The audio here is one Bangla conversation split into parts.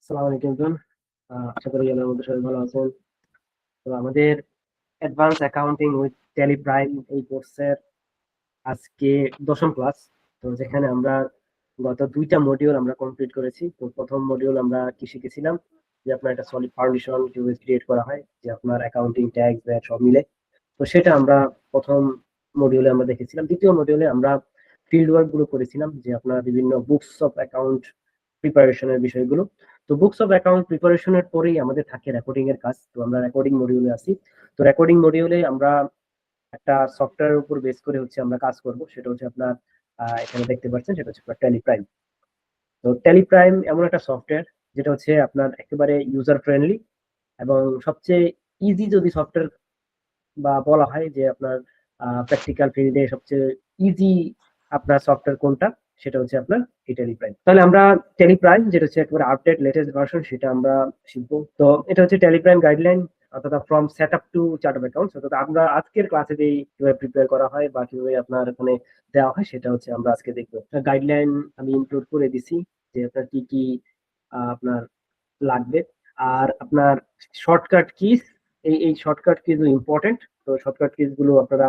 আসসালামু আলাইকুম জন। আশা করি আপনার মধ্যে সবাই ভালো আছেন। তো আমাদের advance accounting with tally prime এই কোর্সের আজকে দশম ক্লাস। তো যেখানে আমরা গত দুইটা মডিউল আমরা কমপ্লিট করেছি। তো প্রথম মডিউল আমরা কি শিখেছিলাম যে আপনার একটা সলিড ফাউন্ডেশন কিভাবে ক্রিয়েট করা হয়, যে আপনার অ্যাকাউন্টিং ট্যাক্স ভ্যাট সব মিলে। তো সেটা আমরা প্রথম মডিউলে আমরা দেখেছিলাম। দ্বিতীয় মডিউলে আমরা ফিল্ড ওয়ার্ক গুলো করেছিলাম, যে আপনার বিভিন্ন বুকস অফ অ্যাকাউন্ট প্রিপারেশনের বিষয়গুলো। তো বুকস অফ অ্যাকাউন্ট প্রিপারেশনের পরেই আমাদের থাকে রেকর্ডিং এর কাজ। তো আমরা রেকর্ডিং মডিউলে আছি। তো রেকর্ডিং মডিউলে আমরা একটা সফটওয়্যারের উপর বেস করে হচ্ছে আমরা কাজ করব। সেটা হচ্ছে আপনার এখানে দেখতে পাচ্ছেন, সেটা হচ্ছে আপনার ট্যালি প্রাইম। তো ট্যালি প্রাইম এমন একটা সফটওয়্যার যেটা হচ্ছে আপনার একেবারে ইউজার ফ্রেন্ডলি এবং সবচেয়ে ইজি যদি সফটওয়্যার বা বলা হয় যে আপনার প্র্যাকটিক্যাল ফিল্ডে সবচেয়ে ইজি আপনার সফটওয়্যার কোনটা, সেটা হচ্ছে আপনার এই টেলিপ্রাইম। তাহলে আমরা টেলিপ্রাইম যেটা হচ্ছে একেবারে আপডেট লেটেস্ট ভার্সন সেটা আমরা শিখবো। তো এটা হচ্ছে টেলিপ্রাইম গাইডলাইন, অর্থাৎ from set up to chart of accounts. অর্থাৎ আমরা আজকের ক্লাসে যেই কিভাবে প্রিপেয়ার করা হয় বা কিভাবে আপনার এখানে দেওয়া হয় সেটা হচ্ছে আমরা আজকে দেখবো। গাইডলাইন আমি ইনক্লুড করে দিছি যে আপনার কি কি আপনার লাগবে। আর আপনার শর্টকাট কিস, এই শর্টকাট কিজ ইম্পর্টেন্ট। তো শর্টকাট কিজ গুলো আপনারা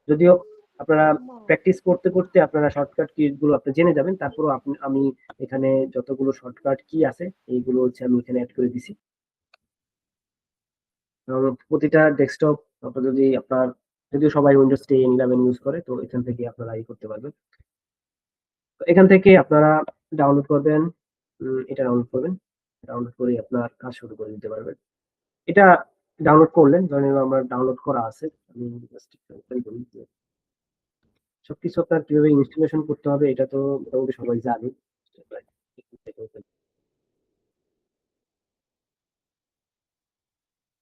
যদিও আপনারা প্র্যাকটিস করতে করতে আপনারা শর্টকাট কিজ গুলো আপনি জেনে যাবেন, তারপরও আমি এখানে যতগুলো শর্টকাট কি আছে এইগুলো হচ্ছে আমি এখানে অ্যাড করে দিছি। এবং প্রতিটা ডেস্কটপ আপনার যদি আপনার যদিও সবাই উইন্ডোজ 10 11 ইউজ করে, তো এখান থেকে আপনারা করতে পারবেন। তো এখান থেকে আপনারা ডাউনলোড করবেন, এটা ডাউনলোড করবেন। ডাউনলোড করে আপনার কাজ শুরু করে দিতে পারবেন। এটা ডাউনলোড করলেন, ধরেন আমার ডাউনলোড করা আছে। আমি জাস্ট একটু ওপেন করি যে সবকিছু আপনার কিভাবে ইনস্টলেশন করতে হবে এটা তো মোটামুটি সবাই জানে।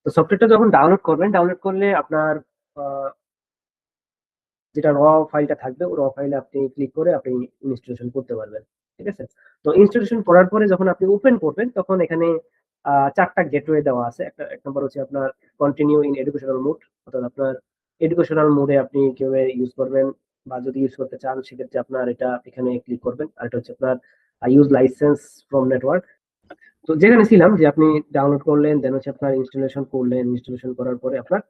তো সফটওয়্যারটা যখন ডাউনলোড করবেন, ডাউনলোড করলে আপনার আহ, যেটা র ফাইলটা থাকবে ওই র ফাইলে আপনি ক্লিক করে আপনি ইনস্টলেশন করতে পারবেন। ঠিক আছে। তো ইনস্টলেশন করার পরে যখন আপনি ওপেন করবেন তখন এখানে চারটা গেটওয়ে দেওয়া আছে। এক নম্বর হচ্ছে আপনার কন্টিনিউ ইন এডুকেশনাল মোড, অর্থাৎ আপনার এডুকেশনাল মোডে আপনি কিভাবে ইউজ করবেন বা যদি ইউজ করতে চান সেক্ষেত্রে আপনার এটা এখানে ক্লিক করবেন। আর এটা হচ্ছে আপনার ইউজ লাইসেন্স ফ্রম নেটওয়ার্ক। তো যেখানে ছিলাম যে আপনি ডাউনলোড করলেন, দেন হচ্ছে আপনার ইনস্টলেশন করলেন, ইনস্টলেশন করার পরে আপনার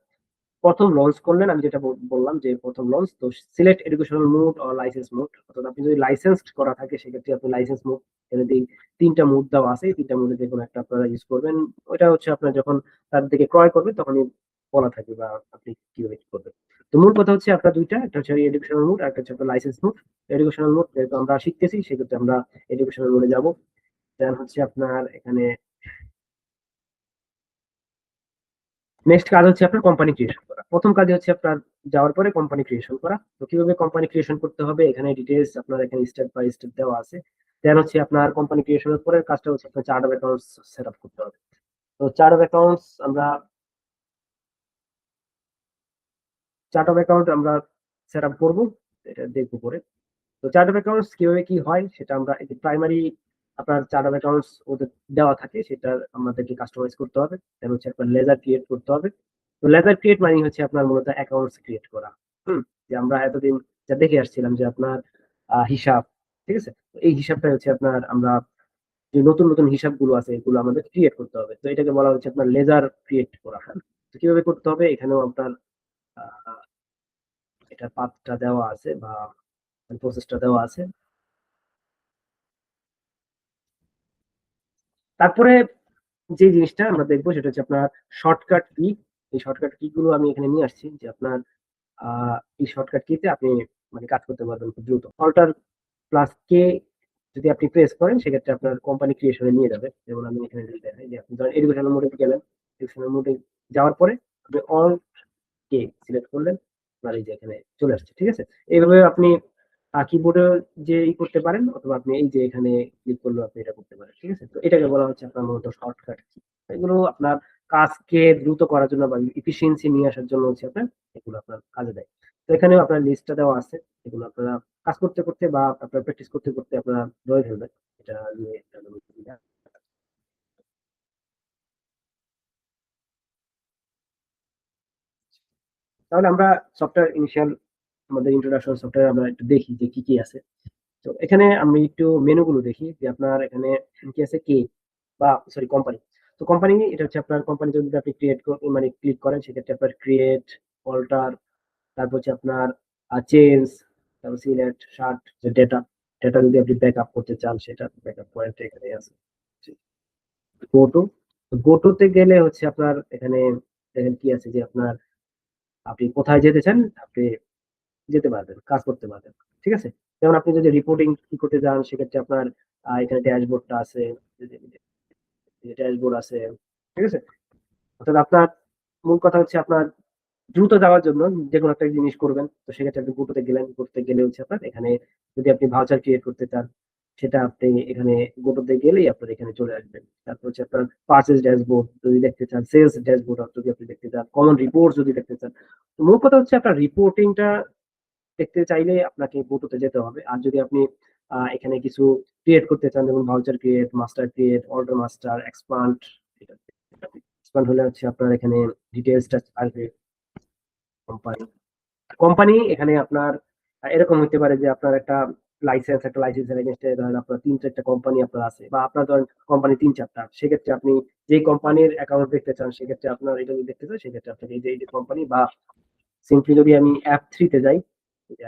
প্রথম লঞ্চ করলেন। আমি যেটা বললাম যে প্রথম লঞ্চ, তো select educational mode or licence mode, অর্থাৎ আপনি যদি লাইসেন্স করা থাকে সেক্ষেত্রে আপনি লাইসেন্স মোড, এখানে তিনটা মোড দেওয়া আছে, এই তিনটা মোডে যে কোনো একটা আপনারা ইউজ করবেন। ওইটা হচ্ছে আপনার যখন তার দিকে ক্রয় করবেন তখনই বলা থাকে বা আপনি কিভাবে কি করবেন। তো মূল কথা হচ্ছে আপনার দুইটা, একটা হচ্ছে এডুকেশনাল মোড আর একটা হচ্ছে আপনার লাইসেন্স মোড। এডুকেশনাল মোড যেহেতু আমরা শিখতেছি সেক্ষেত্রে আমরা এডুকেশনাল মোডে যাব। দেন হচ্ছে আপনার এখানে নেক্সট কাজ হচ্ছে আপনার কোম্পানি ক্রিয়েশন করা। প্রথম কাজ হচ্ছে আপনার যাওয়ার পরে কোম্পানি ক্রিয়েশন করা। তো কিভাবে কোম্পানি ক্রিয়েশন করতে হবে এখানে ডিটেলস আপনার এখানে স্টেপ বাই স্টেপ দেওয়া আছে। দেন হচ্ছে আপনার কোম্পানি ক্রিয়েশনের পরে কাজটা হচ্ছে আপনার chart of accounts set up করতে হবে। তো চার্ট অফ অ্যাকাউন্ট আমরা সেট আপ করবো, এটা দেখবো পরে। তো চার্ট অফ অ্যাকাউন্টস কিভাবে কি হয় সেটা আমরা এই প্রাইমারি আপনার চার্ট অফ অ্যাকাউন্টস ওদের দেওয়া থাকে, সেটা আমাদেরকে কাস্টমাইজ করতে হবে। দেন হচ্ছে আপনার লেজার ক্রিয়েট করতে হবে। তো লেজার ক্রিয়েট মানে হচ্ছে আপনার মূলত অ্যাকাউন্টস ক্রিয়েট করা। যে আমরা এতদিন যা দেখে আসছিলাম যে আপনার হিসাব, ঠিক আছে। তো এই হিসাবটা হচ্ছে আপনার আমরা যে নতুন নতুন হিসাবগুলো আছে এগুলো আমাদের ক্রিয়েট করতে হবে। তো এটাকে বলা হচ্ছে আপনার লেজার ক্রিয়েট করা। হ্যাঁ, তো কিভাবে করতে হবে এখানেও আপনার আহ, এটা পাথটা দেওয়া আছে বা প্রসেসটা দেওয়া আছে। তারপরে যে জিনিসটা আমরা দেখবো সেটা হচ্ছে আপনার শর্টকাট কি। এই শর্টকাট কি গুলো আমি এখানে নিয়ে আসছি, যে আপনার এই শর্টকাট কিতে আপনি মানে কাজ করতে পারবেন খুব দ্রুত। অল্টার প্লাস কে যদি আপনি প্রেস করেন সেক্ষেত্রে আপনার কোম্পানি ক্রিয়েশনে নিয়ে যাবে। যেমন আমি এখানে যদি দেখাই যে আপনি ধরেন এডুকেশনাল মোডে গেলেন, এডুকেশনাল মোডে যাওয়ার পরে আপনি অল কে সিলেক্ট করলেন, আপনার এই যে এখানে চলে আসছে। ঠিক আছে। এইভাবে আপনি কিবোর্ডে যে করতে পারেন, অথবা আপনি এই যে এখানে ক্লিক করলেও আপনি এটা করতে পারেন। ঠিক আছে। তো এটাকে বলা হচ্ছে আপনার মূলত শর্টকাট কি। এগুলো আপনার কাজকে দ্রুত করার জন্য বা এফিসিয়েন্সি নিয়ে আসার জন্য হচ্ছে আপনার এগুলো আপনার কাজে দেয়। তো এখানেও আপনার লিস্টটা দেওয়া আছে, এগুলো আপনারা কাজ করতে করতে বা আপনার প্র্যাকটিস করতে করতে আপনারা ধরে ফেলবেন। এটা নিয়ে তাহলে আমরা সফটওয়্যার ইনিশিয়াল আমাদের ইন্ট্রোডাকশন সফটওয়্যার আমরা একটু দেখি যে কি কি আছে। তো এখানে আমি একটু মেনু গুলো দেখি যে আপনার এখানে কি আছে কে, বা সরি কোম্পানি। তো কোম্পানি এটা হচ্ছে আপনার কোম্পানি যদি আপনি ক্রিয়েট মানে ক্লিক করেন সেক্ষেত্রে আপনার ক্রিয়েট, অল্টার, তারপর হচ্ছে আপনার চেঞ্জ, তারপর সিলেক্ট, শার্ট, যে ডেটা, ডেটা যদি আপনি ব্যাকআপ করতে চান সেটা ব্যাকআপ পয়েন্ট এখানে আছে। গোটো, গোটোতে গেলে হচ্ছে আপনার এখানে দেখেন কি আছে যে আপনার আপনি কোথায় যেতে চান আপনি যেতে পারবেন, কাজ করতে পারবেন। ঠিক আছে? যেমন আপনি যদি রিপোর্টিং কি করতে যান সেক্ষেত্রে আপনার এখানে ড্যাশবোর্ডটা আছে, ড্যাশবোর্ড আছে। ঠিক আছে? অর্থাৎ আপনার মূল কথা হচ্ছে আপনার দ্রুত যাওয়ার জন্য যেকোনো একটা জিনিস করবেন, তো সেক্ষেত্রে আপনি গোটোতে গেলেন, গোটোতে গেলে হচ্ছে আপনার এখানে যদি আপনি ভাউচার ক্রিয়েট করতে চান সেটা আপনি এখানে গোটোতে গেলেই আপনার এখানে চলে আসবেন। তারপর হচ্ছে আপনার পার্চেস ড্যাশবোর্ড যদি দেখতে চান, সেলস ড্যাশবোর্ড যদি আপনি দেখতে চান, কমন রিপোর্ট যদি দেখতে চান। তো মূল কথা হচ্ছে আপনার রিপোর্টিংটা দেখতে চাইলে আপনাকে গোটোতে যেতে হবে। আর যদি আপনি এখানে কিছু ক্রিয়েট করতে চান, যেমন voucher create, master create, order master, expand, expand হলে হচ্ছে আপনার এখানে ডিটেলসটা আসবে। কোম্পানি, কোম্পানি এখানে আপনার এরকম হতে পারে যে আপনার একটা লাইসেন্সের এগেইনস্টে ধরেন আপনার ৩-৪টা কোম্পানি আপনার আছে, বা আপনার ধরেন কোম্পানি ৩-৪টা, সেক্ষেত্রে আপনি যে কোম্পানির অ্যাকাউন্ট দেখতে চান সেক্ষেত্রে আপনার এটা যদি দেখতে চান সেক্ষেত্রে আপনাকে এই যে কোম্পানি, বা সিম্পলি যদি আমি F3 তে যাই,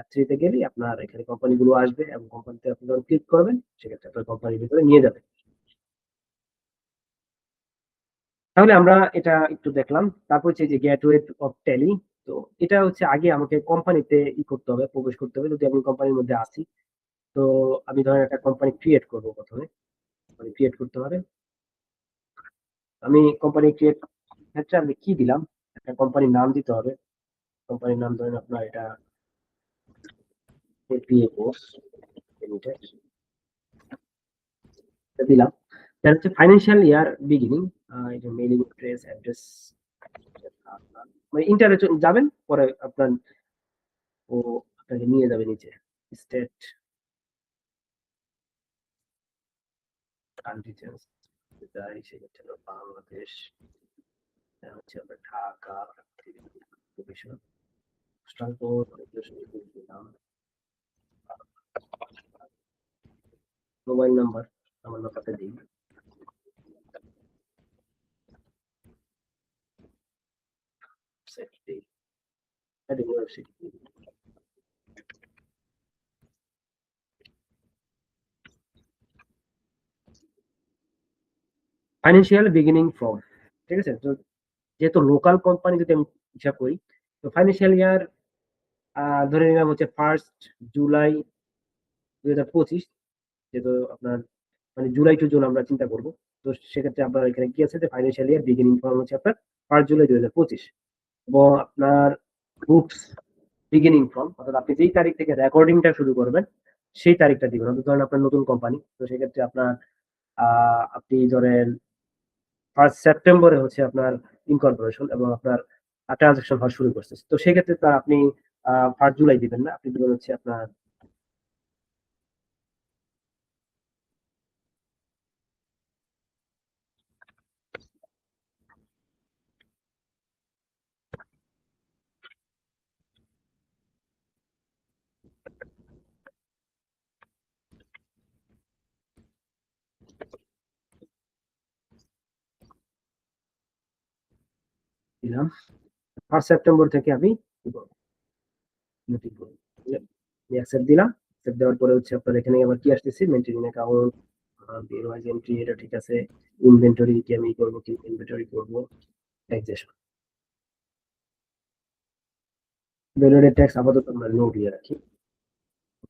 F3 তে গেলেই আপনার এখানে কোম্পানিগুলো আসবে এবং কোম্পানিতে আপনি যখন ক্লিক করবেন সেক্ষেত্রে আপনার কোম্পানির ভিতরে নিয়ে যাবে। তাহলে আমরা এটা একটু দেখলাম। তারপর হচ্ছে যে গেটওয়ে অফ ট্যালি। তো এটা হচ্ছে আগে আমাকে কোম্পানিতে করতে হবে, প্রবেশ করতে হবে। যদি আমি কোম্পানির মধ্যে আসি, তো আমি ধরেন একটা কোম্পানি ক্রিয়েট করব প্রথমে। কোম্পানি ক্রিয়েট করতে হবে। আমি কোম্পানি ক্রিয়েট ক্ষেত্রে আমি কি দিলাম, একটা কোম্পানির নাম দিতে হবে। কোম্পানির নাম ধরেন আপনার এটা এপিএ কোর্স লিমিটেড দিলাম। তার হচ্ছে ফাইন্যান্সিয়াল ইয়ার বিগিনিং, এটা মেইলিং অ্যাড্রেস, মানে ইন্টারনেট যাবেন পরে আপনার ও আপনাকে নিয়ে যাবে নিচে। স্টেট, কান্ট্রি চেঞ্জ যাই, সেক্ষেত্রে হলো বাংলাদেশ, এটা হচ্ছে আপনার ঢাকা, লোকেশন, পোস্টাল কোড, দিলাম, মোবাইল নাম্বার আমার নাম্বারটা দিই, সেট দিই, ইউনিভার্সিটি। ফাইন্যান্সিয়াল বিগিনিং ফ্রম, ঠিক আছে? তো যেহেতু লোকাল কোম্পানি যদি আমি হিসাব করি, তো ফাইন্যান্সিয়াল ইয়ার ধরে নিলাম হচ্ছে 1 জুলাই 2025, যেহেতু আপনার মানে জুলাই টু জুন আমরা চিন্তা করব। তো সেক্ষেত্রে আপনার এখানে কি আছে যে ফাইন্যান্সিয়াল ইয়ার বিগিনিং ফ্রম হচ্ছে আপনার 1 জুলাই 2025, এবং আপনার বুকস বিগিনিং ফ্রম, অর্থাৎ আপনি যেই তারিখ থেকে রেকর্ডিংটা শুরু করবেন সেই তারিখটা দিবেন। অর্থাৎ ধরেন আপনার নতুন কোম্পানি, তো সেক্ষেত্রে আপনার আপনি ধরেন 1 সেপ্টেম্বরে হচ্ছে আপনার ইনকর্পোরেশন এবং আপনার ট্রানজাকশন হওয়া শুরু করছে, তো সেক্ষেত্রে তো আপনি 1 জুলাই দিবেন না, আপনি দিবেন হচ্ছে আপনার দিলাম 1 সেপ্টেম্বর থেকে আমি কি করবো, নতুন করবো। অ্যাকসেপ্ট দিলাম। অ্যাকসেপ্ট দেওয়ার পরে হচ্ছে আপনার এখানে আবার কি আসতেছে, মেনটেন অ্যাকাউন্ট, বিল ওয়াইজ এন্ট্রি, এটা ঠিক আছে। ইনভেন্টরি কি আমি করবো, কি ইনভেন্টরি করবো, ট্যাক্সেশন, ভ্যালু ট্যাক্স আপাতত আমরা নো দিয়ে রাখি।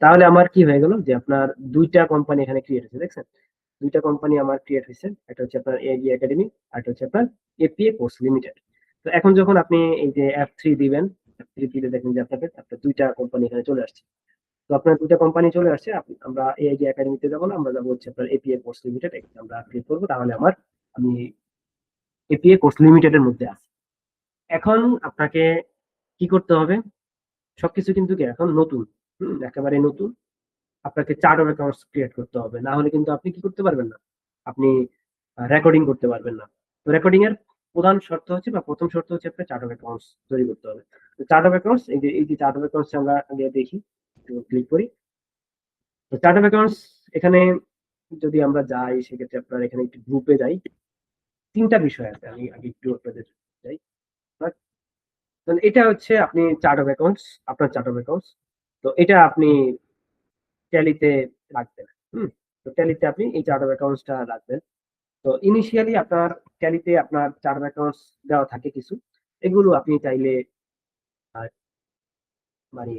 তাহলে আমার কি হয়ে গেল যে আপনার 2টা কোম্পানি এখানে ক্রিয়েট হয়েছে, দেখছেন? 2টা কোম্পানি আমার ক্রিয়েট হয়েছে, একটা হচ্ছে আপনার এজি একাডেমি, আর একটা হচ্ছে আপনার এপিএ কোর্স লিমিটেড। তো এখন যখন আপনি এই যে F3 দিবেন, F3 দিলে দেখেন যে আপনার আপনার 2টা কোম্পানি এখানে চলে আসছে। তো আপনার 2টা কোম্পানি চলে আসছে, আমরা এআইজি একাডেমিতে যাবো না, আমরা যাবো হচ্ছে আপনার এপিএ কোর্স লিমিটেড, আমরা ক্লিক করবো, তাহলে আমি এপিএ কোর্স লিমিটেড এর মধ্যে আছি। এখন আপনাকে কি করতে হবে, সবকিছু কিন্তু কি এখন নতুন, একেবারে নতুন। আপনাকে চার্ট অফ অ্যাকাউন্টস ক্রিয়েট করতে হবে, না হলে কিন্তু আপনি কি করতে পারবেন না, আপনি রেকর্ডিং করতে পারবেন না। তো রেকর্ডিং এর প্রধান শর্ত হচ্ছে বা প্রথম শর্ত হচ্ছে আপনার চার্ট অফ অ্যাকাউন্টস তৈরি করতে হবে। তো চার্ট অফ অ্যাকাউন্টস, এই যে চার্ট অফ অ্যাকাউন্টস আমরা আগে দেখি, ক্লিক করি। তো চার্ট অফ অ্যাকাউন্টস এখানে যদি আমরা যাই সেক্ষেত্রে আপনার এখানে একটু গ্রুপে যাই, তিনটা বিষয় আছে, আমি আগে একটু আপনাদের যাই। এটা হচ্ছে আপনি চার্ট অফ অ্যাকাউন্টস, আপনার চার্ট অফ অ্যাকাউন্টস। তো এটা আপনি ট্যালিতে রাখবেন। হুম। তো ট্যালিতে আপনি এই চার্ট অফ অ্যাকাউন্টসটা রাখবেন। তো ইনিশিয়ালি আপনার ট্যালিতে আপনার চার্ট অফ অ্যাকাউন্টস দেওয়া থাকে কিছু, এগুলো আপনি চাইলে আহ, মানে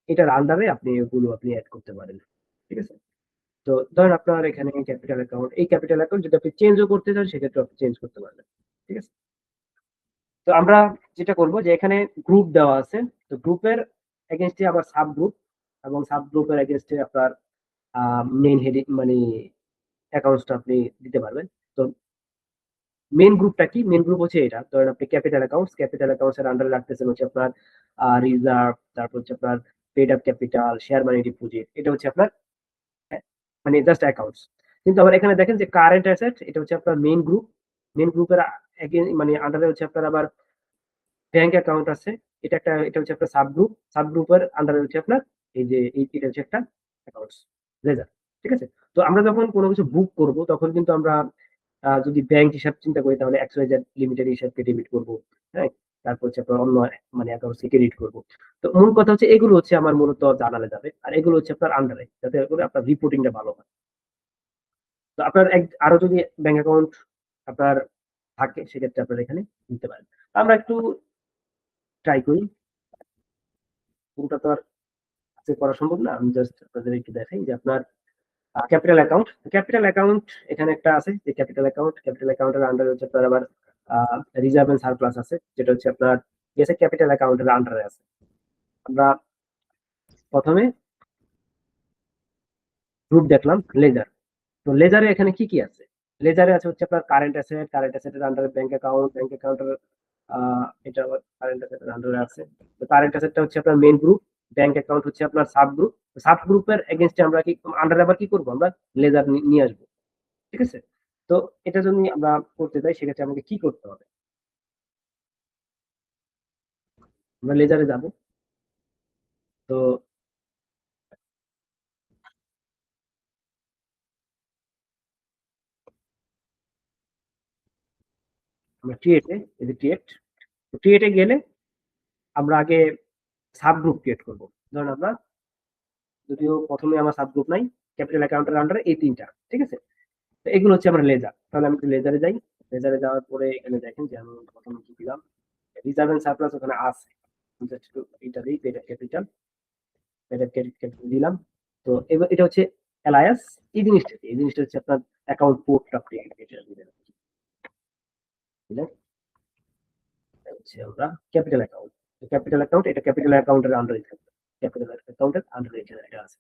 এটার আন্ডারে আপনি এগুলো আপনি অ্যাড করতে পারেন। ঠিক আছে। তো ধরেন আপনার এখানে ক্যাপিটাল অ্যাকাউন্ট, এই ক্যাপিটাল অ্যাকাউন্ট যদি আপনি চেঞ্জও করতে চান সেক্ষেত্রে আপনি চেঞ্জ করতে পারবেন। ঠিক আছে। তো আমরা যেটা করব যে এখানে গ্রুপ দেওয়া আছে, তো গ্রুপের এগেনস্টে আবার সাব গ্রুপ, এবং সাব গ্রুপের এগেনস্টে আপনার মেইন হেডিং মানে অ্যাকাউন্টসটা আপনি দিতে পারবেন। তো মেইন গ্রুপটা কি? মেইন গ্রুপ হচ্ছে এটা, ধরেন আপনি ক্যাপিটাল অ্যাকাউন্টস, ক্যাপিটাল অ্যাকাউন্টস এর আন্ডারে রাখতেছেন হচ্ছে আপনার রিজার্ভ, তারপর হচ্ছে আপনার paid up capital, share money deposit, এটা হচ্ছে আপনার মানে জাস্ট অ্যাকাউন্টস। কিন্তু আবার এখানে দেখেন যে কারেন্ট অ্যাসেট, এটা হচ্ছে আপনার মেইন গ্রুপ। মেইন গ্রুপের মানে আন্ডারে হচ্ছে আপনার আবার ব্যাংক অ্যাকাউন্ট আছে, এটা একটা, এটা হচ্ছে একটা সাব গ্রুপ। সাব গ্রুপের আন্ডারে হচ্ছে আপনার এই যে এটা হচ্ছে একটা অ্যাকাউন্টস লেজার। ঠিক আছে। তো আমরা যখন কোনো কিছু বুক করব তখন কিন্তু আমরা যদি ব্যাংক হিসাব চিন্তা করি তাহলে XYZ লিমিটেড হিসাবকে ডেবিট করব। হ্যাঁ। তারপর হচ্ছে আপনার অন্য মানে অ্যাকাউন্টকে ক্রেডিট করব। তো মূল কথা হচ্ছে এগুলো হচ্ছে আমার মূলত জানালে যাবে, আর এগুলো হচ্ছে আপনার আন্ডারে, যাতে করে আপনার রিপোর্টিংটা ভালো হয়। তো আপনার আরো যদি ব্যাংক অ্যাকাউন্ট আপনার থাকে সেক্ষেত্রে আপনার এখানে নিতে পারেন। আমরা একটু ট্রাই করি, পুরোটা তো আর আজকে করা সম্ভব না, আমি জাস্ট আপনাদের একটু দেখাই যে আপনার ক্যাপিটাল অ্যাকাউন্ট, ক্যাপিটাল অ্যাকাউন্ট এখানে একটা আছে যে ক্যাপিটাল অ্যাকাউন্ট, ক্যাপিটাল অ্যাকাউন্টের আন্ডারে হচ্ছে আপনার আবার রিজার্ভ এন্ড সারপ্লাস আছে, যেটা হচ্ছে আপনার গেছে ক্যাপিটাল অ্যাকাউন্টের আন্ডারে আছে। আমরা প্রথমে গ্রুপ দেখলাম লেজার। তো লেজারে এখানে কি কি আছে? লেজারে আছে হচ্ছে আপনার কারেন্ট অ্যাসেট, কারেন্ট অ্যাসেটের আন্ডারে ব্যাংক অ্যাকাউন্ট, ব্যাংক অ্যাকাউন্টের এটা কারেন্ট অ্যাসেটের আন্ডারে আছে। তো কারেন্ট অ্যাসেটটা হচ্ছে আপনার মেইন গ্রুপ, ব্যাংক অ্যাকাউন্ট হচ্ছে আপনার সাব গ্রুপ। সাব গ্রুপের এগেইনস্টে আমরা কি আন্ডারে আবার কি করব, আমরা লেজার নিয়ে আসবো। ঠিক আছে। তো এটা যদি আমরা করতে চাই সেক্ষেত্রে আমাকে কি করতে হবে? আমরা লেজারে যাব। তো আমরা ক্রিয়েটে, এই যে ক্রিয়েট, ক্রিয়েটে গেলে আমরা আগে সাব গ্রুপ ক্রিয়েট করবো। ধরুন আমরা, যদিও প্রথমে আমার সাব গ্রুপ নাই, ক্যাপিটাল অ্যাকাউন্টের আন্ডারে এই তিনটা। ঠিক আছে। তো এগুলো হচ্ছে আমার লেজার। তাহলে আমি লেজারে যাই। লেজারে যাওয়ার পরে এখানে দেখেন যে আমি প্রথমে কি দিলাম, রিজার্ভ এন্ড সারপ্লাস ওখানে আছে। জাস্ট একটু এটা দিই, পেড ক্যাপিটাল, পেড ক্যাপিটাল দিলাম। তো এবার এটা হচ্ছে এলায়াস। এই জিনিসটা কি? এই জিনিসটা হচ্ছে আপনার অ্যাকাউন্ট পোর্টটা আপনি এটা দিলেন। বুঝলেন? এটা হচ্ছে আমরা ক্যাপিটাল অ্যাকাউন্ট, ক্যাপিটাল অ্যাকাউন্ট, এটা ক্যাপিটাল অ্যাকাউন্টের আন্ডারে থাকবে, ক্যাপিটাল অ্যাকাউন্টের আন্ডারে এটা আছে।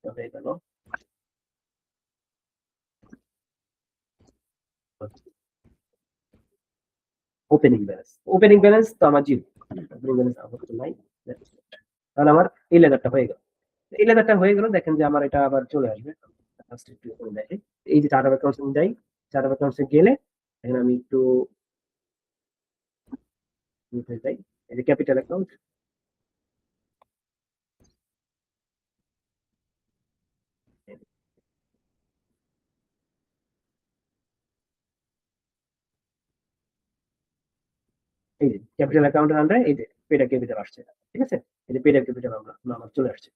তবে গেল ওপেনিং ব্যালেন্স। ওপেনিং ব্যালেন্স তো আমার জিরো, ওপেনিং ব্যালেন্স আমার তো নাই। তাহলে আমার এই লেদারটা হয়ে গেল। এই লেদারটা হয়ে গেল, দেখেন যে আমার এটা আবার চলে আসবে। First একটু করে দেখি। এই যে চার্ট অফ অ্যাকাউন্টস যাই, চার্ট অফ অ্যাকাউন্টস গেলে এখানে আমি একটু যাই, এই যে ক্যাপিটাল অ্যাকাউন্ট, এই যে ক্যাপিটাল অ্যাকাউন্টের আন্ডারে এই যে পেড ক্যাপিটাল আসছে। ঠিক আছে। এই যে পেড ক্যাপিটাল আমরা আমার চলে আসছে।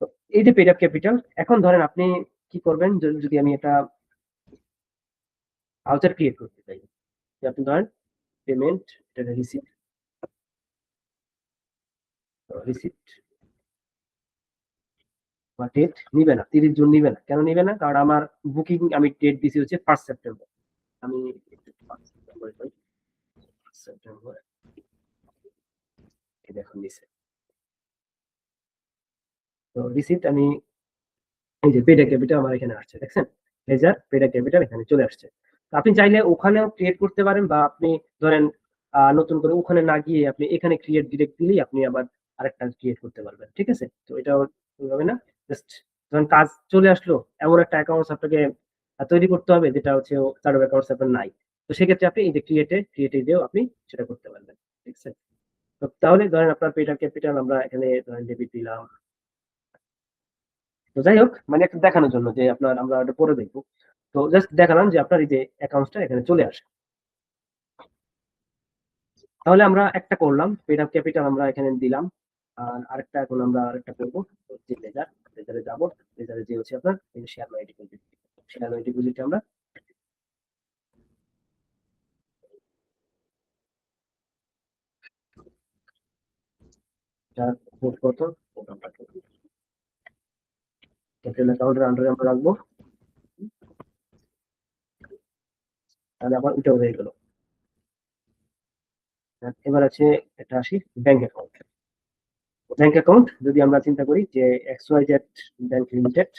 তো এই যে পেড ক্যাপিটাল, এখন ধরেন আপনি কি করবেন, যদি আমি এটা ভাউচার ক্রিয়েট করতে চাই, যে আপনি ধরেন পেমেন্ট, এটা রিসিপ্ট, রিসিপ্ট বা ডেট নিবে না, 30 জুন নিবে না। কেন নিবে না? কারণ আমার বুকিং আমি ডেট দিছি হচ্ছে 1 সেপ্টেম্বর। আমি 1 সেপ্টেম্বর করি, 1 সেপ্টেম্বর এই দেখুন দিছে। তো রিসিপ্ট আমি এই যে পেড ক্যাপিটাল আমার এখানে আসছে, দেখছেন? লেজার পেড ক্যাপিটাল এখানে চলে আসছে। তো আপনি চাইলে ওখানেও ক্রিয়েট করতে পারেন, বা আপনি ধরেন নতুন করে ওখানে না গিয়ে আপনি এখানে ক্রিয়েট ডিরেক্ট দিলেই আপনি আবার আরেকটা ক্রিয়েট করতে পারবেন। ঠিক আছে। তো এটা হবে না, জাস্ট যখন কাজ চলে আসলো এমন একটা অ্যাকাউন্ট আপনাকে তৈরি করতে হবে যেটা হচ্ছে চার্ট অফ অ্যাকাউন্টস আপনার নাই। তো সেক্ষেত্রে আপনি এই যে ক্রিয়েটে দিয়েও আপনি সেটা করতে পারবেন। ঠিক আছে। তো তাহলে ধরেন আপনার পেড ক্যাপিটাল আমরা এখানে ধরেন ডেবিট দিলাম, তো যাই হোক, মানে একটা দেখানোর জন্য যে আপনার আমরা এটা পরে দেখবো। তো জাস্ট দেখালাম যে আপনার এই যে অ্যাকাউন্টসটা এখানে চলে আসে। তাহলে আমরা একটা করলাম, পেড আপ ক্যাপিটাল আমরা এখানে দিলাম। আর আরেকটা এখন আমরা আরেকটা করবো, যে লেজার, লেজারে যাবো। লেজারে যে হচ্ছে আপনার এই যে share my deposit, share my ডিপোজিটে আমরা যার কোড কত, কোড আমরা ক্যাপিটাল অ্যাকাউন্টের আন্ডারে আমরা রাখবো। তাহলে আবার ওইটাও হয়ে গেল। এবার আছে এটা আসি ব্যাংক অ্যাকাউন্ট। ব্যাংক অ্যাকাউন্ট যদি আমরা চিন্তা করি যে X Y Z bank limited,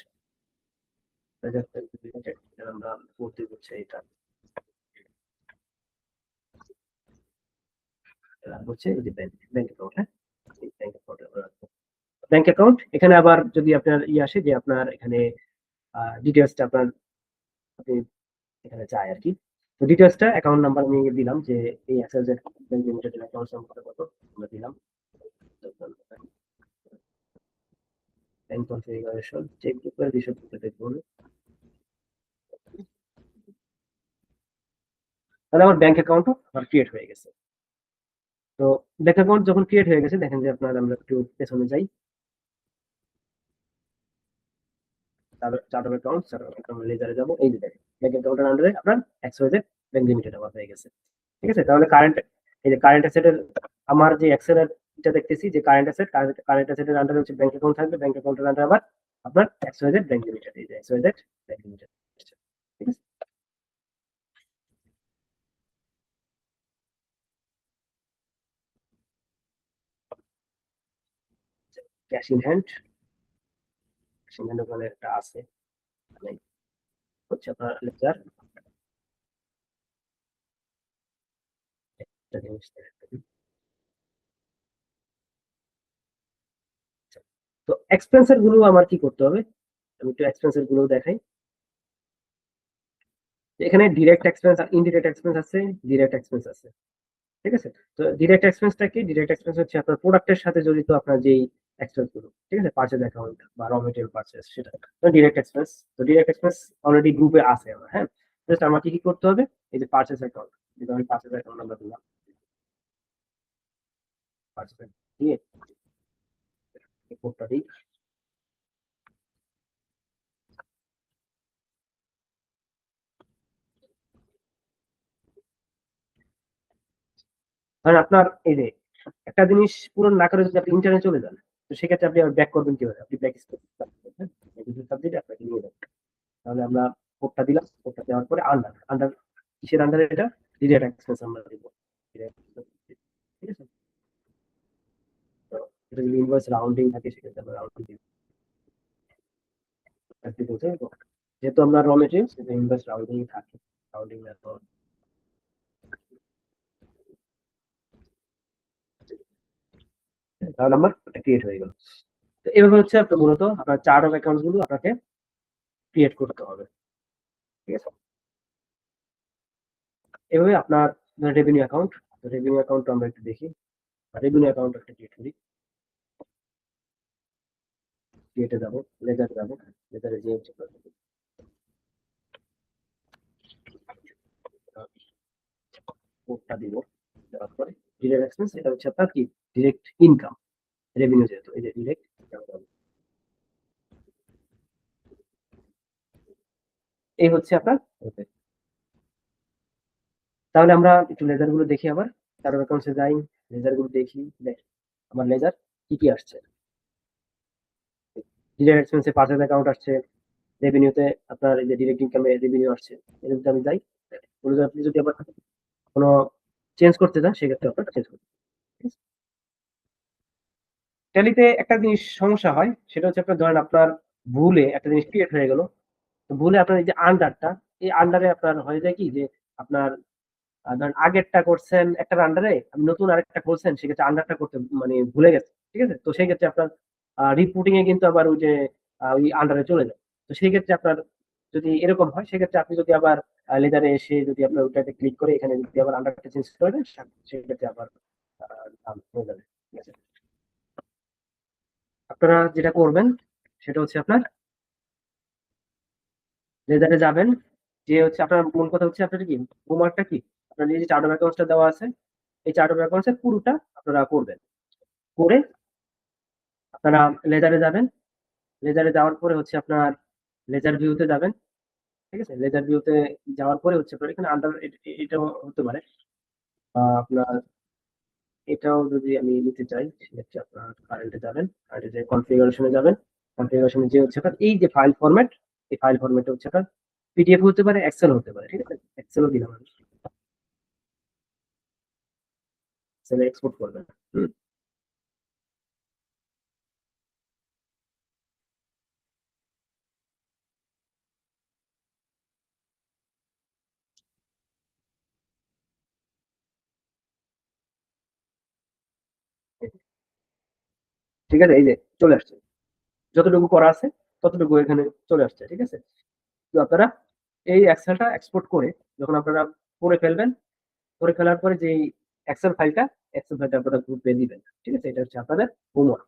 আমরা করতে হচ্ছে এটা হচ্ছে এই যে ব্যাংক ব্যাংক অ্যাকাউন্ট। হ্যাঁ, ব্যাংক অ্যাকাউন্ট আমরা রাখবো। ব্যাংক অ্যাকাউন্ট এখানে আবার যদি আপনার আসে যে আপনার এখানে ডিটেলসটা আপনার আপনি এখানে চাই আর কি। তো ডিটেলসটা অ্যাকাউন্ট নাম্বার আমি দিলাম যে এই এক্সএলজেড ব্যাংক লিমিটেডের অ্যাকাউন্ট নাম্বার কত আমরা দিলাম। ব্যাংক কনফিগারেশন চেক বুকের বিষয় দেখবো। তাহলে আমার ব্যাংক অ্যাকাউন্টও আমার ক্রিয়েট হয়ে গেছে। তো ব্যাংক অ্যাকাউন্ট যখন ক্রিয়েট হয়ে গেছে, দেখেন যে আপনার আমরা একটু পেছনে যাই, chart of account, chart of account লেজারে যাবো। এই যে দেখেন ব্যাংক অ্যাকাউন্টের আন্ডারে আপনার এক্সওয়াইজেড ব্যাংক লিমিটেড আমার হয়ে গেছে। ঠিক আছে, তাহলে কারেন্ট, এই যে কারেন্ট অ্যাসেটের আমার যে এক্সেল এটা দেখতেছি যে কারেন্ট অ্যাসেট, কারেন্ট অ্যাসেটের আন্ডারে হচ্ছে ব্যাংক অ্যাকাউন্ট থাকবে, ব্যাংক অ্যাকাউন্টের আন্ডারে আবার আপনার এক্সওয়াইজেড ব্যাংক লিমিটেড, এই যে এক্সওয়াইজেড ব্যাংক লিমিটেড। ঠিক আছে, cash in hand, cash in hand ওখানে একটা আছে, মানে হচ্ছে আপনার লেজার একটা জিনিস দেখেন। তো এক্সপেন্সের গুলো আমার কি করতে হবে, আমি একটু এক্সপেন্সের গুলো দেখাই। এখানে ডিরেক্ট এক্সপেন্স আর ইনডিরেক্ট এক্সপেন্স আছে, ডিরেক্ট এক্সপেন্স আছে। ঠিক আছে, তো ডিরেক্ট এক্সপেন্সটা কি, ডিরেক্ট এক্সপেন্স হচ্ছে আপনার প্রোডাক্টের সাথে জড়িত আপনার যেই এক্সপেন্স গুলো, ঠিক আছে, পারচেজ অ্যাকাউন্ট বা র মেটেরিয়াল পারচেজ, সেটা ডিরেক্ট এক্সপেন্স। তো ডিরেক্ট এক্সপেন্স অলরেডি গ্রুপে আছে আমার। হ্যাঁ, জাস্ট আমার কি কি করতে হবে, এই যে পারচেজ অ্যাকাউন্ট, যেটা আমি পারচেজ অ্যাকাউন্ট নাম্বার দিলাম, পারচেজ দিয়ে কোডটা দিই। কারণ আপনার এই যে একটা জিনিস পূরণ না করে যদি আপনি ইন্টারনেট চলে যান, তো সেক্ষেত্রে আপনি আবার ব্যাক করবেন কিভাবে, আপনি ব্যাক স্পেস সাবজেক্ট আপনাকে নিয়ে যাবেন। তাহলে আমরা কোডটা দিলাম, কোডটা দেওয়ার পরে আন্ডার, আন্ডার কিসের আন্ডারে, এটা ডিরেক্ট এক্সপেন্স আমরা দিব। ঠিক আছে, তো এটা যদি ইনভয়েস রাউন্ডিং থাকে সেক্ষেত্রে আমরা রাউন্ডিং দিব। যেহেতু আমরা র মেটেরিয়ালস, ইনভয়েস রাউন্ডিং থাকে, রাউন্ডিং মেথড। তাহলে আমার ক্রিয়েট হয়ে গেল। তো এভাবে হচ্ছে আপনার মূলত আপনার চার্ট অফ অ্যাকাউন্টস গুলো আপনাকে ক্রিয়েট করতে হবে। ঠিক আছে, এভাবে আপনার রেভিনিউ অ্যাকাউন্ট, রেভিনিউ অ্যাকাউন্ট আমরা একটু দেখি। রেভিনিউ অ্যাকাউন্ট একটা ক্রিয়েট করি, ক্রিয়েটে যাবো, লেজার যাবো, লেজারে যে কোডটা দিব, দেওয়ার পরে ডিরেক্ট এক্সপেন্স, এটা হচ্ছে আপনার কি ডিরেক্ট ইনকাম, রেভিনিউ, যেহেতু এই যে ডিরেক্ট। এই হচ্ছে আপনার। তাহলে আমরা একটু লেজার গুলো দেখি, আবার চার্ট অ্যাকাউন্টসে যাই, লেজার গুলো দেখি। দেখ আমার লেজার কি কি আসছে, ডিরেক্ট এক্সপেন্সে 5,000 অ্যাকাউন্ট আসছে, রেভিনিউতে আপনার এই যে ডিরেক্ট ইনকামে রেভিনিউ আসছে। এর আমি যাই, আপনি যদি আবার কোনো চেঞ্জ করতে চান সেক্ষেত্রে আপনার চেঞ্জ করতে। ট্যালিতে একটা জিনিস সমস্যা হয়, সেটা হচ্ছে আপনার ধরেন আপনার ভুলে একটা জিনিস ক্রিয়েট হয়ে গেল, তো ভুলে আপনার এই যে আন্ডারটা, এই আন্ডারে আপনার হয়ে যায় কি যে আপনার ধরেন আগেরটা করছেন একটার আন্ডারে, আপনি নতুন আরেকটা করছেন, সেক্ষেত্রে আন্ডারটা করতে মানে ভুলে গেছে। ঠিক আছে, তো সেই ক্ষেত্রে আপনার রিপোর্টিং এ কিন্তু আবার ওই যে ওই আন্ডারে চলে যায়। তো সেই ক্ষেত্রে আপনার যদি এরকম হয়, সেক্ষেত্রে আপনি যদি আবার লেজারে এসে যদি আপনার ওইটাতে ক্লিক করে এখানে যদি আবার আন্ডারটা চেঞ্জ করে দেন, সেক্ষেত্রে আবার হয়ে যাবে। ঠিক আছে, আপনারা যেটা করবেন সেটা হচ্ছে আপনার লেজারে যাবেন, যে হচ্ছে আপনার মূল কথা হচ্ছে আপনার কি হোমওয়ার্কটা কি, আপনার এই যে চার্ট অফ অ্যাকাউন্টসটা দেওয়া আছে, এই চার্ট অফ অ্যাকাউন্টস এর পুরোটা আপনারা করবেন। করে আপনারা লেজারে যাবেন। লেজারে যাওয়ার পরে হচ্ছে আপনার লেজার ভিউতে যাবেন। ঠিক আছে, লেজার ভিউতে যাওয়ার পরে হচ্ছে আপনার এখানে আন্ডার, এটাও হতে পারে আপনার, এটাও যদি আমি নিতে চাই সেক্ষেত্রে আপনার কারেন্টে যাবেন, কারেন্টে যে কনফিগারেশনে যাবেন, কনফিগারেশনে যে হচ্ছে আপনার এই যে ফাইল ফরম্যাট, এই ফাইল ফরম্যাটে হচ্ছে আপনার পিডিএফ হতে পারে, এক্সেল হতে পারে। ঠিক আছে, এক্সেলও দিলাম আমি, এক্সেলে এক্সপোর্ট করবেন। হুম, ঠিক আছে, এই যে চলে আসছে, যতটুকু করা আছে ততটুকু এখানে চলে আসছে। ঠিক আছে, তো আপনারা এই এক্সেলটা এক্সপোর্ট করে যখন আপনারা করে ফেলবেন, করে ফেলার পরে যে এক্সেল ফাইলটা আপনারা গ্রুপে দিবেন। ঠিক আছে, এটা হচ্ছে আপনাদের হোমওয়ার্ক।